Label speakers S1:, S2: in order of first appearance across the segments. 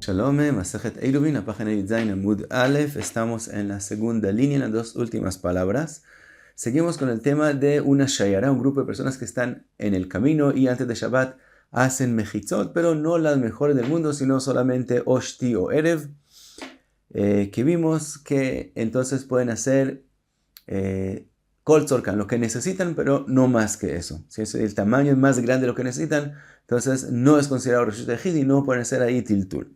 S1: Shalom, Masejet Eruvin, la página Yudzayin Amud Aleph. Estamos en la segunda línea, en las dos últimas palabras. Seguimos con el tema de una shayara, un grupo de personas que están en el camino y antes de Shabbat hacen mechitzot, pero no las mejores del mundo, sino solamente Oshti o Erev, que vimos que entonces pueden hacer Kol Tzorkan, lo que necesitan, pero no más que eso. Si el tamaño es más grande de lo que necesitan, entonces no es considerado Reshut Yahid y no pueden hacer ahí Tiltul.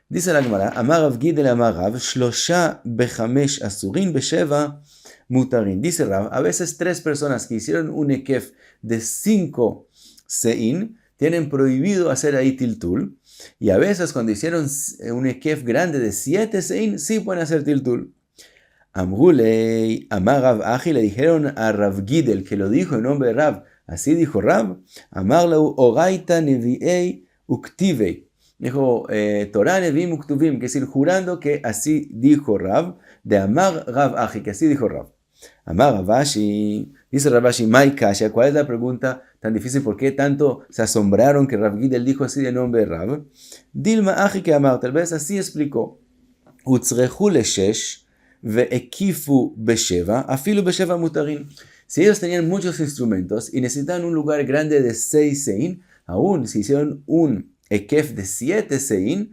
S1: Dice la Gemara, Amar Rav Gidel Amar Rav, Shlosha bechamesh asurin besheva mutarin. Dice Rav, a veces tres personas que hicieron un ekef de 5 sein, tienen prohibido hacer ahí Tiltul, y a veces cuando hicieron un ekef grande de 7 sein, sí pueden hacer Tiltul. Amrulei, Amar Rav Achi, le dijeron a Rav Gidel, que lo dijo en nombre de Rav, así dijo Rav, Amar lau oraita neviei uktivei. Dijo Torah nevim uktuvim, que es decir, jurando que así dijo Rav, de Amar Rav Achi, que así dijo Rav. Amar Rav Ashi, dice Rav Ashi, Mai Kasha, ¿cuál es la pregunta tan difícil? ¿Por qué tanto se asombraron que Rav Gidel dijo así de nombre de Rav? Dilma Achi que Amar, tal vez así explicó. Utzrechu leshesh ve'ekifu besheva, afilu besheva mutarin. Si ellos tenían muchos instrumentos y necesitaban un lugar grande de 6 sein, aún si hicieron un ekef de 7 sein,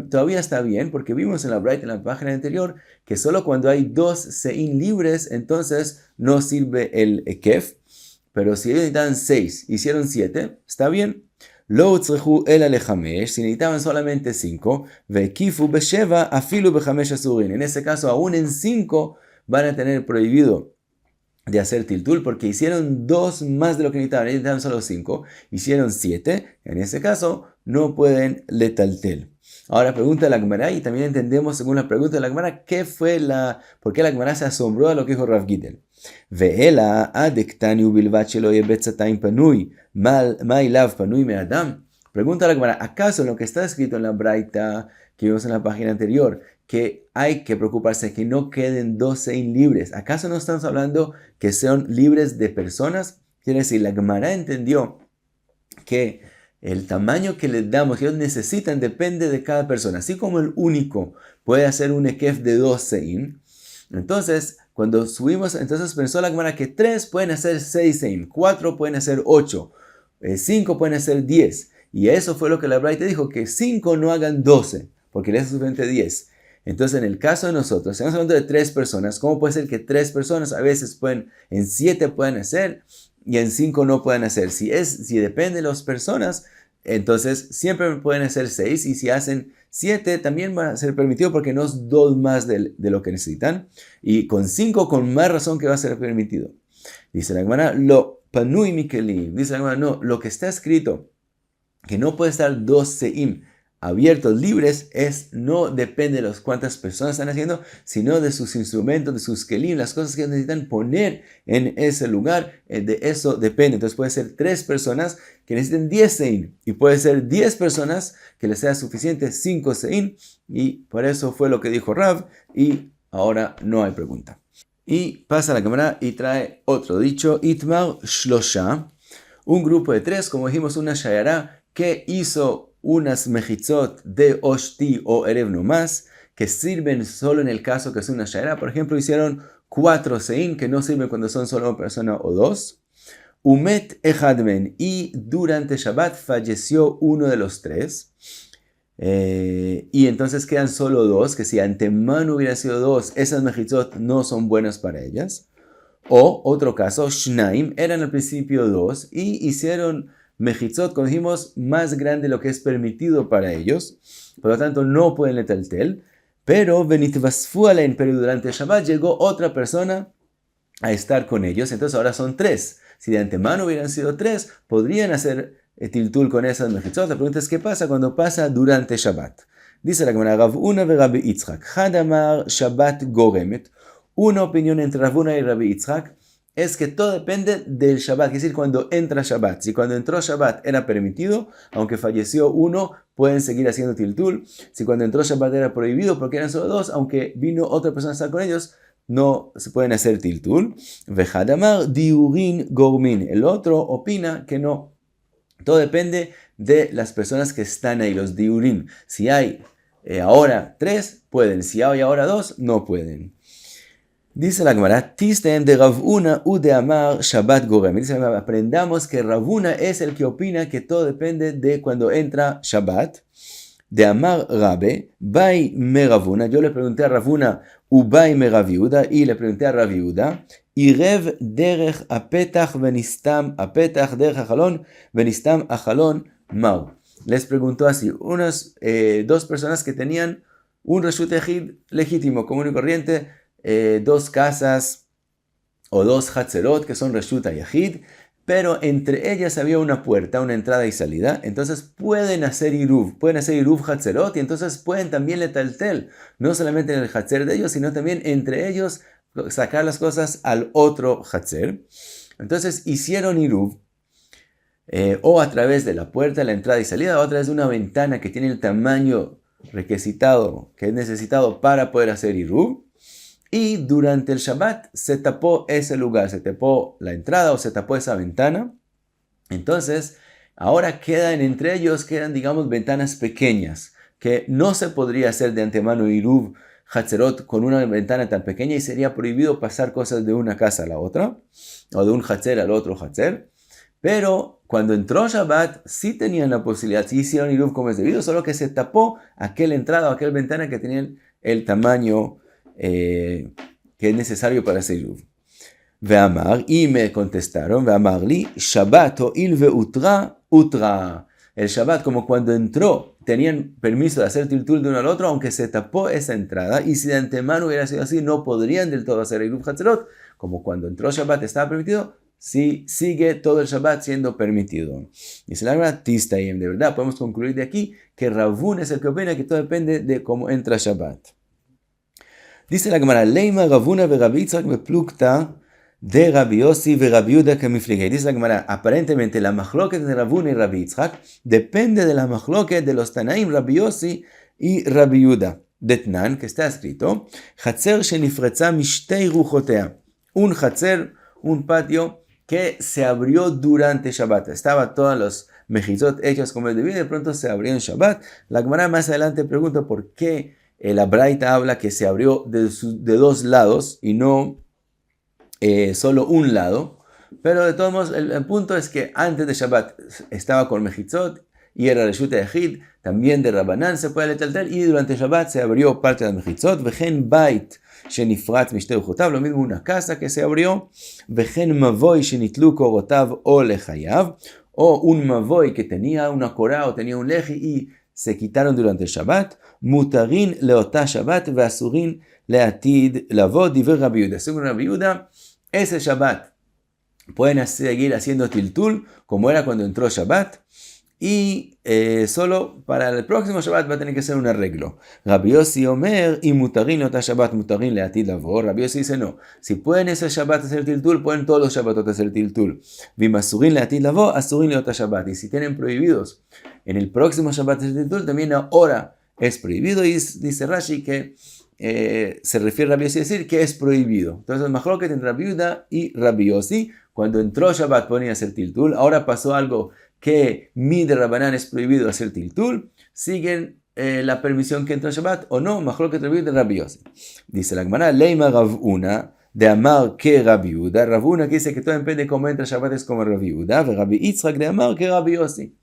S1: todavía está bien, porque vimos en la Braita, en la página anterior, que solo cuando hay 2 sein libres, entonces no sirve el ekef. Pero si ellos necesitaban 6, hicieron 7, está bien. Lo utzrechu ela lechamesh, si necesitaban solamente 5, ve'kifu besheva afilu bechamesh asurin. En ese caso, aún en 5 van a tener prohibido de hacer tiltul, porque hicieron 2 más de lo que necesitaban solo 5, hicieron 7, en ese caso no pueden letaltel. Ahora pregunta la Gemara, y también entendemos según la pregunta de la Gemara, por qué la Gemara se asombró de lo que dijo Rav Gidel. Ve'ela adektaniu bilvat shelo yebetzatayim panui, ma'ilav panui me'adam. Pregunta la Gemara, ¿acaso lo que está escrito en la Braita que vimos en la página anterior, que hay que preocuparse que no queden 2 sein libres, ¿acaso no estamos hablando que sean libres de personas? Quiere decir, la Gemara entendió que el tamaño que les damos, que ellos necesitan, depende de cada persona. Así como el único puede hacer un ekef de 2 sein, entonces, cuando subimos, entonces pensó la Gemara que 3 pueden hacer 6 sein, 4 pueden hacer 8, 5 pueden hacer 10. Y eso fue lo que la Braita dijo, que 5 no hagan 12, porque les es suficiente 10. Entonces, en el caso de nosotros, estamos hablando de 3 personas. ¿Cómo puede ser que 3 personas a veces pueden, en 7 pueden hacer y en 5 no pueden hacer? Si depende de las personas, entonces siempre pueden hacer 6. Y si hacen 7, también va a ser permitido porque no es 2 más de lo que necesitan. Y con 5, con más razón que va a ser permitido. Dice la Gemara, lo panui mikelim. Dice la Gemara, no, lo que está escrito, que no puede estar 2 seim abiertos, libres, no depende de las cuántas personas están haciendo, sino de sus instrumentos, de sus kelim, las cosas que necesitan poner en ese lugar, de eso depende. Entonces puede ser 3 personas que necesiten 10 sein, y puede ser 10 personas que les sea suficiente 5 sein, y por eso fue lo que dijo Rav, y ahora no hay pregunta. Y pasa la cámara y trae otro dicho, Itmar Shlosha, un grupo de 3, como dijimos, una shayara, que hizo unas mechitzot de Oshti o Erev nomás, que sirven solo en el caso que es una shayara. Por ejemplo, hicieron 4 sein, que no sirven cuando son solo una persona o 2. Umet echadmen, y durante Shabbat falleció uno de los 3. Y entonces quedan solo 2, que si antemano hubiera sido 2, esas mechitzot no son buenas para ellas. O otro caso, Shnaim, eran al principio 2 y hicieron mechitzot, como dijimos, más grande de lo que es permitido para ellos, por lo tanto no pueden letaltel, pero pero durante Shabbat llegó otra persona a estar con ellos, entonces ahora son 3. Si de antemano hubieran sido 3, podrían hacer tiltul con esas mechitzot. La pregunta es, ¿qué pasa cuando pasa durante Shabbat? Dice la Gemara, Rav Una ve Rabbi Yitzchak, Hadamar Shabbat goremet. Una opinión entre Rav Una y Rabbi Yitzchak es que todo depende del Shabbat, es decir, cuando entra Shabbat. Si cuando entró Shabbat era permitido, aunque falleció uno, pueden seguir haciendo tiltul. Si cuando entró Shabbat era prohibido porque eran solo 2, aunque vino otra persona a estar con ellos, no se pueden hacer tiltul. Vejadamar diurin gormin. El otro opina que no. Todo depende de las personas que están ahí, los diurin. Si hay ahora 3 pueden, si hay ahora 2 no pueden. Dice la Gemara, Tistem de Rav Huna u de Amar Shabbat Gorem. Dice la Gemara, aprendamos que Rav Huna es el que opina que todo depende de cuando entra Shabbat. De Amar Rabbe, Bai me Rav Huna. Yo le pregunté a Rav Huna, u Bai me Rav Yehuda, y le pregunté a Rav Yehuda, Irev derech apetach venistam apetach derech achalon venistam achalon mau. Les preguntó así, dos personas que tenían un reshut yachid legítimo, común y corriente, 2 casas o 2 hatzerot que son reshut yachid, pero entre ellas había una puerta, una entrada y salida, entonces pueden hacer iruv hatzerot, y entonces pueden también letaltel, no solamente en el hatzer de ellos, sino también entre ellos sacar las cosas al otro hatzer. Entonces hicieron iruv, o a través de la puerta, la entrada y salida, o a través de una ventana que tiene el tamaño requisitado, que es necesitado para poder hacer iruv. Y durante el Shabbat se tapó ese lugar, se tapó la entrada o se tapó esa ventana. Entonces, ahora entre ellos quedan, digamos, ventanas pequeñas, que no se podría hacer de antemano iruv hatzerot con una ventana tan pequeña y sería prohibido pasar cosas de una casa a la otra, o de un hatzer al otro hatzer. Pero cuando entró Shabbat, sí tenían la posibilidad, sí hicieron iruv como es debido, solo que se tapó aquella entrada o aquella ventana que tenían el tamaño que es necesario para hacer iruv. Ve'amar, y me contestaron, ve'amar li, Shabbat ho'il ve'utra, utra. El Shabbat, como cuando entró, tenían permiso de hacer tiltul de uno al otro, aunque se tapó esa entrada, y si de antemano hubiera sido así, no podrían del todo hacer iruv hatzerot. Como cuando entró Shabbat estaba permitido, sí sigue todo el Shabbat siendo permitido. Dice la Gemara, Tistayem, de verdad, podemos concluir de aquí que Rav Huna es el que opina que todo depende de cómo entra Shabbat. Dice la Gemara, Leima Rav Huna ve Rabbi Yitzchak beplukta de Rabbi Yossi ve Rabbi Yehuda kemiflige. Dice la Gemara, aparentemente la machloket de Rav Huna y Rabbi Yitzchak depende de la machloket de los Tanaim, Rabbi Yossi y Rabbi Yehuda. Detnan, que está escrito, Hatzer shenifretza mishtei ruchotea. Un hatzer, un patio que se abrió durante Shabbat. Estaba todos los mejizot hechos como el debido y de pronto se abrió en Shabbat. La Gemara más adelante pregunta por qué la Braita habla que se abrió de 2 lados y no solo un lado. Pero de todos modos, el punto es que antes de Shabbat estaba con mejizot y era reshut yachid, también de Rabbanán se puede letaltel, y durante Shabbat se abrió parte de mejizot. Vejen bait shenifratz mishtei ruchotav, lo mismo una casa que se abrió. Vejen mavoy shenitlu korotav o lechayav, o un mavoy que tenía una korah o tenía un leji y se quitaron durante el Shabbat. Mutarin leotá Shabbat veasurin leatid lavod diver Rabbi Yehuda. Según Rabbi Yehuda, ese Shabbat pueden seguir haciendo tiltul como era cuando entró Shabbat, y solo para el próximo Shabbat va a tener que hacer un arreglo. Rabbi Yossi Omer, y mutarin leotá Shabbat mutarin leatid lavod. Rabbi Yossi dice no, si pueden ese Shabbat hacer tiltul, pueden todos los Shabbatot hacer tiltul. Vimasurin leatid lavod, asurin leotá Shabbat. Y si tienen prohibidos en el próximo Shabbat hacer tiltul, también ahora es prohibido, y dice Rashi que se refiere a Rabbi Yossi a decir que es prohibido. Entonces, mejor que entre Rabbi Yehuda y Rabbi Yossi, cuando entró Shabbat ponía hacer tiltul, ahora pasó algo que mi de Rabbanán es prohibido hacer tiltul, siguen la permisión que entró Shabbat o no, mejor que Rabbi Yehuda y Rabbi Yossi. Dice la Gemara, Leima Rav Huna de Amar que Rabbi Yehuda. Rav Huna que dice que todo depende de cómo entra Shabbat es como Rabbi Yehuda, y Rabbi Yitzchak de Amar que Rabbi Yossi.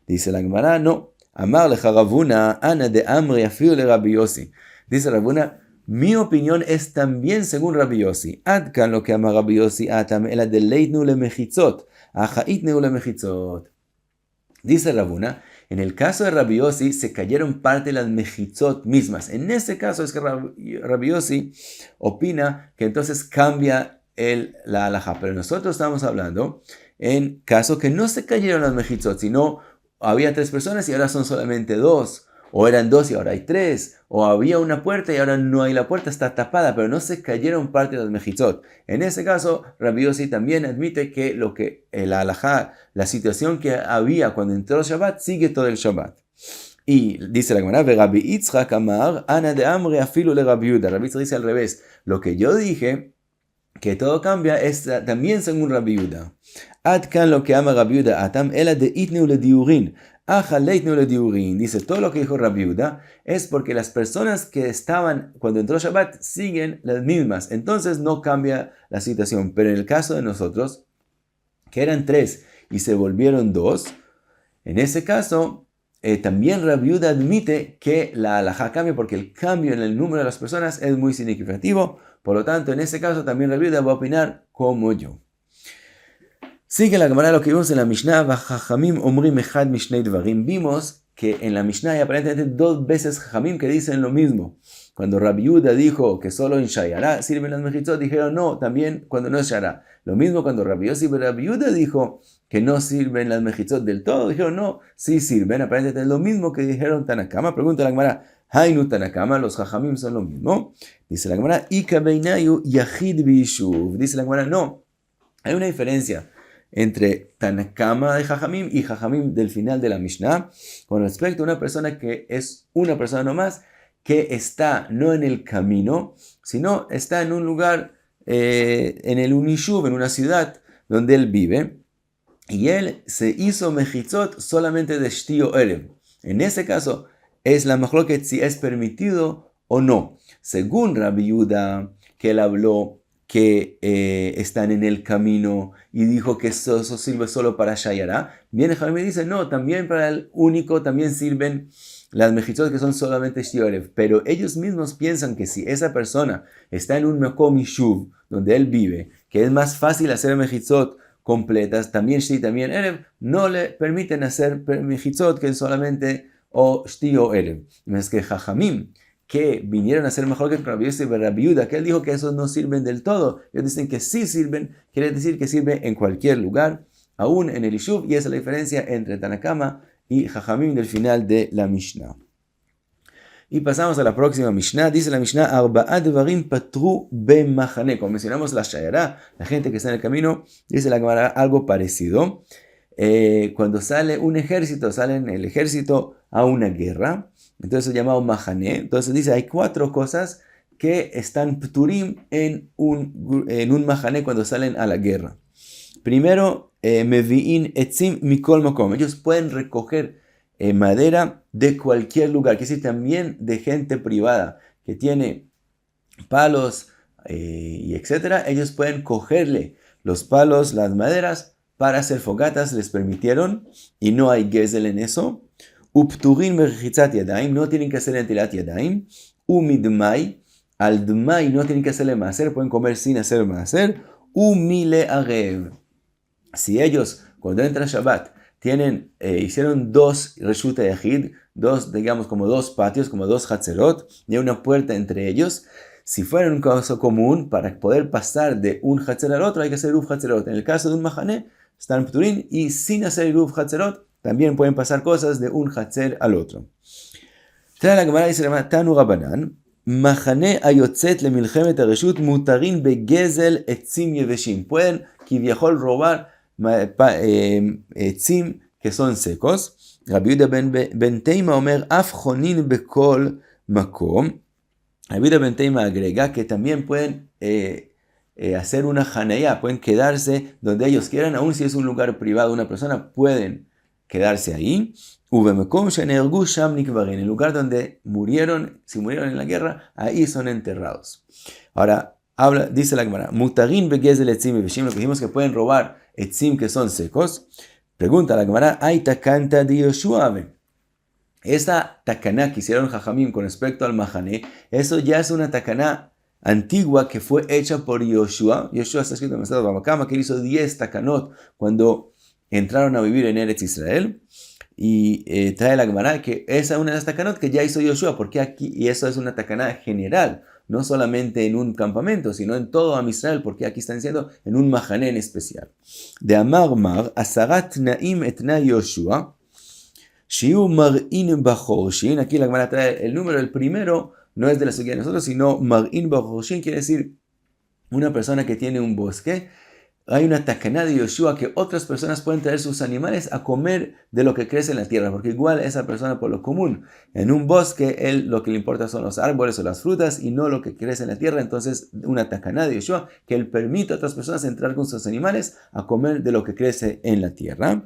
S1: Dice la Gemara, no. Amar lecha Rav Huna, ana de Amri afiu le Rabbi Yossi. Dice Rav Huna, mi opinión es también según Rabbi Yossi. Ad kan lo que ama Rabbi Yossi atam ela deleitnu le mechitzot, achaitnu le mechitzot. Dice Rav Huna, en el caso de Rabbi Yossi se cayeron parte de las mechitzot mismas. En ese caso es que Rabbi Yossi opina que entonces cambia la halajá. Pero nosotros estamos hablando en caso que no se cayeron las mechitzot, sino había 3 personas y ahora son solamente 2, o eran 2 y ahora hay 3, o había una puerta y ahora no hay la puerta, está tapada, pero no se cayeron parte de las mechitzot. En ese caso, Rabbi Yossi también admite que la halajá, la situación que había cuando entró Shabbat, sigue todo el Shabbat. Y dice la Gemara, Rabbi Yitzchak amar, ana de amre afilu le Rabbi Yehuda. Rabbi Yitzchak dice al revés, lo que yo dije, que todo cambia, es también según Rabbi Yehuda. Ad kan lo que ama Rabbi Yehuda atam ela de itneu le diurin Dice, todo lo que dijo Rabbi Yehuda es porque las personas que estaban cuando entró Shabbat siguen las mismas. Entonces no cambia la situación. Pero en el caso de nosotros, que eran 3 y se volvieron 2, en ese caso, también Rabbi Yehuda admite que la halajá cambia porque el cambio en el número de las personas es muy significativo. Por lo tanto, en ese caso también Rabbi Yehuda va a opinar como yo. Sigue la Gemara lo que vimos en la Mishnah. Vimos que en la Mishnah hay aparentemente 2 veces Jajamim que dicen lo mismo. Cuando Rabbi Yehuda dijo que solo en Shayará sirven las mejitzot, dijeron no, también cuando no es Shayará. Lo mismo cuando Rabbi Yossi y Rabbi Yehuda dijo que no sirven las mejitzot del todo, dijeron no, sí sirven. Aparentemente es lo mismo que dijeron Tanakama. Pregunta la Gemara, Hainu Tanakama, los Jajamim son lo mismo. Dice la Gemara, Ika beinayu yachid b'yishuv. Dice la Gemara, no, hay una diferencia entre Tanakama de Jajamim y Jajamim del final de la Mishnah con respecto a una persona que es una persona nomás que está no en el camino, sino está en un lugar, en el Unishub, en una ciudad donde él vive, y él se hizo mejitzot solamente de Shti o Erev. En ese caso es la machloket si es permitido o no. Según Rabbi Yehuda, que él habló que están en el camino y dijo que eso sirve solo para Shayará, viene Jaime y dice, no, también para el único también sirven las mejitzot que son solamente Shti Erev. Pero ellos mismos piensan que si esa persona está en un Makom Yishuv, donde él vive, que es más fácil hacer mejitzot completas, también Shti, también Erev, no le permiten hacer mejitzot que es solamente o Shti o Erev. Es que Jajamim, que vinieron a ser mejor que Rabbi Yossi y Rabbi Yehuda, que él dijo que esos no sirven del todo. Ellos dicen que sí sirven, quiere decir que sirve en cualquier lugar, aún en el Yishuv, y esa es la diferencia entre Tanakama y Jajamim del final de la Mishnah. Y pasamos a la próxima Mishnah. Dice la Mishnah, Arba'a devarim patru b'machane. Como mencionamos la Shayará, la gente que está en el camino, dice la Gemara algo parecido. Cuando sale un ejército, salen el ejército a una guerra, entonces es llamado mahané. Entonces dice, hay 4 cosas que están pturim en un mahané cuando salen a la guerra. Primero, mevi'in etzim mikol makom. Ellos pueden recoger madera de cualquier lugar, que decir también de gente privada que tiene palos y etcétera. Ellos pueden cogerle los palos, las maderas para hacer fogatas, les permitieron y no hay gezel en eso. Upturin berchitzat yadaim, no tienen que hacer entilat yadaim. Umidmai, al dmai no tienen que hacerle maaser, pueden comer sin hacer maaser. Umile arev. Si ellos, cuando entra Shabbat, hicieron 2 reshuta yachid, 2, digamos, como 2 patios, como 2 hatzerot, y una puerta entre ellos. Si fuera en un caso común, para poder pasar de un hatzer al otro, hay que hacer Eruv hatzerot. En el caso de un mahané, están pturin, y sin hacer Eruv hatzerot, también pueden pasar cosas de un hatzer al otro. Trae la Gemara, dice la Gemara, Tanu Rabanan, Mahané ayotzet le milchemet areshut mutarin begezel etzim yeveshim. Pueden, kiviahol, robar etzim que son secos. Rabbi Yehuda ben Teima omer af chonin bekol makom. Rabbi Yehuda ben Teima agrega que también pueden hacer una hanayá, pueden quedarse donde ellos quieran, aun si es un lugar privado, una persona pueden quedarse ahí. En el lugar donde murieron, si murieron en la guerra, ahí son enterrados. Ahora, dice la Gemara, mutarin begezel etzim yeveshim, lo que dijimos que pueden robar etzim que son secos. Pregunta la Gemara, hay takanta de Yoshua. Esa takaná que hicieron Jajamim con respecto al mahané, eso ya es una takaná antigua que fue hecha por Yoshua. Yoshua está escrito en el estado de Babakama, que hizo 10 takanot cuando entraron a vivir en Eretz Israel. Y trae la Gemara que esa es una de las takanot que ya hizo Yoshua, porque aquí, y eso es una takaná general, no solamente en un campamento, sino en todo Am Israel, porque aquí están diciendo en un mahané en especial. De Amar Mar, Asarat Naim etna Yoshua, Shiu Mar'in Bachorshin. Aquí la Gemara trae el número, el primero no es de la seguida de nosotros, sino Mar'in Bachorshin, quiere decir una persona que tiene un bosque. Hay una takaná de Yoshua que otras personas pueden traer sus animales a comer de lo que crece en la tierra, porque igual esa persona por lo común, en un bosque, él lo que le importa son los árboles o las frutas y no lo que crece en la tierra. Entonces una takaná de Yoshua que él permite a otras personas entrar con sus animales a comer de lo que crece en la tierra.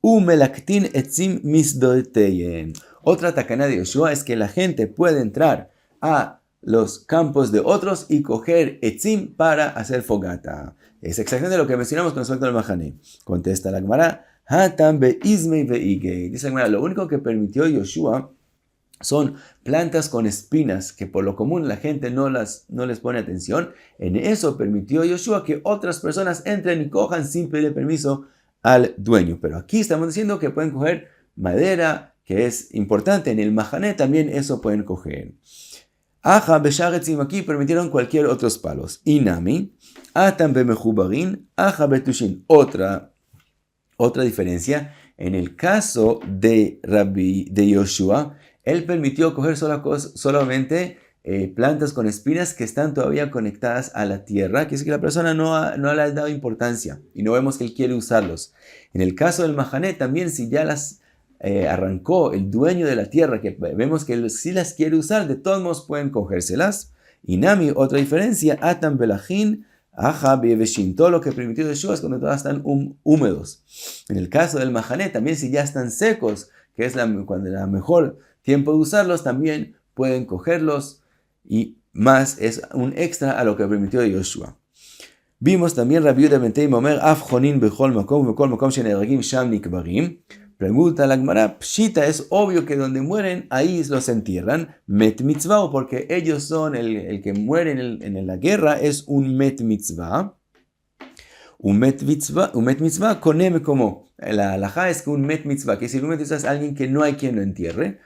S1: Umelaktin etzim misdoteyen. Otra takana de Yoshua es que la gente puede entrar a los campos de otros y coger etzim para hacer fogata. Es exactamente lo que mencionamos con respecto al Mahané. Contesta la Gemara, Hatam beizmei veigei. Dice la Gemara, lo único que permitió Yoshua son plantas con espinas que por lo común la gente no les pone atención. En eso permitió Yoshua que otras personas entren y cojan sin pedir permiso al dueño. Pero aquí estamos diciendo que pueden coger madera, que es importante. En el Mahané también eso pueden coger. Aja besharetzim, aquí permitieron cualquier otros palos. Inami, atam bemechubarin, aja betushin. Otra diferencia, en el caso de Yoshua, él permitió coger solamente plantas con espinas que están todavía conectadas a la tierra, que es que la persona no le ha dado importancia y no vemos que él quiere usarlos. En el caso del Mahané, también si ya las arrancó el dueño de la tierra, que vemos que él sí las quiere usar, de todos modos pueden cogérselas. Inami, otra diferencia, atam belachin, aja beveshin. Todo lo que permitió Yeshua es cuando todas están húmedos. En el caso del Mahané, también si ya están secos, que es cuando la mejor tiempo de usarlos, también pueden cogerlos y más es un extra a lo que permitió Yoshua. Vimos también Rabbi Yehuda ben Teim omer af chonin bechol makom sheneheragim sham nikbarim. Pregunta la Gemara, pshita, es obvio que donde mueren ahí los entierran, met mitzvah, porque ellos son el que muere en la guerra es un met mitzvah. Un met mitzvah konem como la halajá es que un met mitzvah, que si un met mitzvah es alguien que no hay quien lo entierre,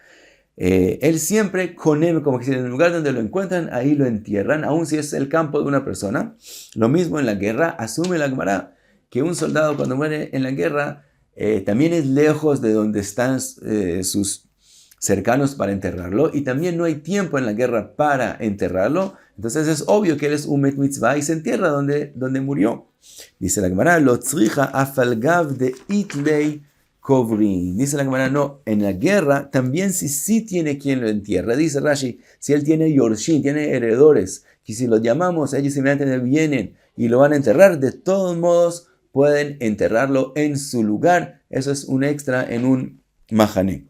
S1: él siempre konem, como que si en el lugar donde lo encuentran, ahí lo entierran, aun si es el campo de una persona. Lo mismo en la guerra, asume la Gemara que un soldado cuando muere en la guerra también es lejos de donde están sus cercanos para enterrarlo, y también no hay tiempo en la guerra para enterrarlo. Entonces es obvio que él es un met mitzvah y se entierra donde murió. Dice la Gemara, lo tzricha afalgav de itlei kovrin. Dice la Gemara, no, en la guerra también si sí tiene quien lo entierra. Dice Rashi, si él tiene yorshin, tiene heredores, que si los llamamos, ellos inmediatamente vienen y lo van a enterrar, de todos modos pueden enterrarlo en su lugar. Eso es un extra en un Mahané.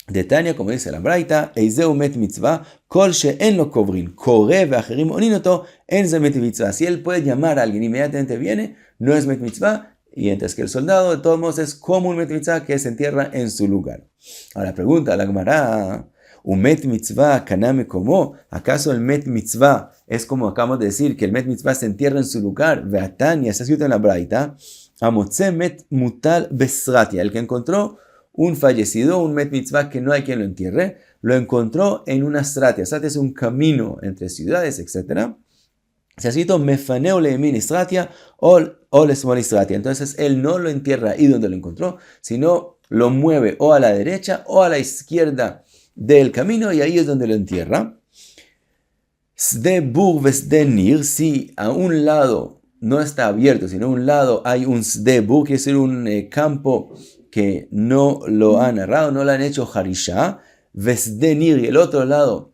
S1: De Tania, como dice la Braita, Eizeu met mitzvah, kol she'en lo kovrin, kore ve'acherim onin oto, en ze met mitzvah. Si él puede llamar a alguien, inmediatamente viene, no es met mitzvah, y mientras que el soldado, de todos modos, es como un met mitzvah que se entierra en su lugar. Ahora pregunta a la Gemara, un met mitzvah kaname como, ¿acaso el met mitzvah es como acabamos de decir, que el met mitzvah se entierra en su lugar? Ve'atania, está escrito en la Braita, amotze met mutal besratia, el que encontró un fallecido, un met mitzvah que no hay quien lo entierre, lo encontró en una stratia. Stratia es un camino entre ciudades, etc. Se ha escrito mefaneo leemin stratia o lesmol stratia. Entonces él no lo entierra ahí donde lo encontró, sino lo mueve o a la derecha o a la izquierda del camino, y ahí es donde lo entierra. Sde bur vesde nir, si a un lado no está abierto, sino a un lado hay un sde bur, que es un campo que no lo han agarrado, no lo han hecho harisha, vesde nir, y el otro lado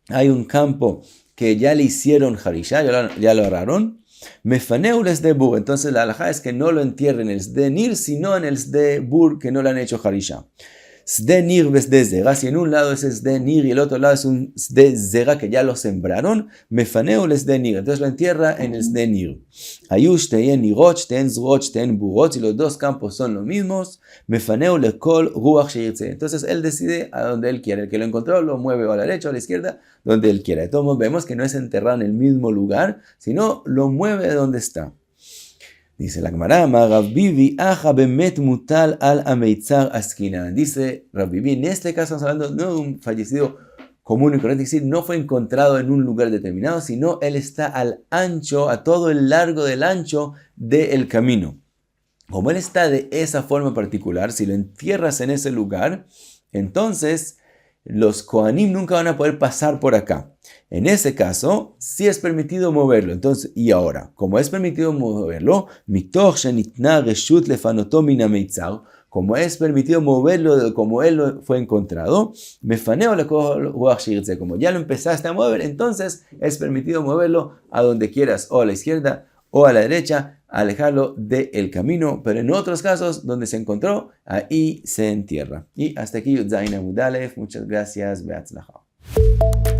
S1: hay un campo que ya le hicieron harisha, ya lo agarraron, mefaneu les de bur. Entonces la halajá es que no lo entierren en el sde nir, sino en el sde bur que no le han hecho harisha. Sde nir vesde zera, si en un lado es sde nir y el otro lado es un sde zera que ya lo sembraron, mefaneu les de nir, entonces lo entierra en el sde nir. Ayush teyen nirot, teyen zrot, teyen burot, y los dos campos son los mismos, mefaneu lekol ruach sheyirtze. Entonces él decide a donde él quiere, el que lo encontró lo mueve a la derecha o a la izquierda, donde él quiera. De todos modos vemos que no es enterrado en el mismo lugar, sino lo mueve de donde está. Dice la Gemara, Rav Bibi, aja bemet mutal al ameitzar askinan. Dice Rav Bibi, en este caso estamos hablando no de un fallecido común y corriente, es decir, no fue encontrado en un lugar determinado, sino él está al ancho, a todo el largo del ancho del camino. Como él está de esa forma particular, si lo entierras en ese lugar, entonces los Kohanim nunca van a poder pasar por acá. En ese caso, sí es permitido moverlo. Entonces, y ahora, como es permitido moverlo, mitoch shenitna reshut lefanoto min hameitzar, como es permitido moverlo como él fue encontrado, mefaneo lekol ruach sheyirtze, como ya lo empezaste a mover, entonces es permitido moverlo a donde quieras, o a la izquierda o a la derecha, alejarlo del camino, pero en otros casos donde se encontró, ahí se entierra. Y hasta aquí Yud Zayin Amud Aleph. Muchas gracias. Be'atzlacha.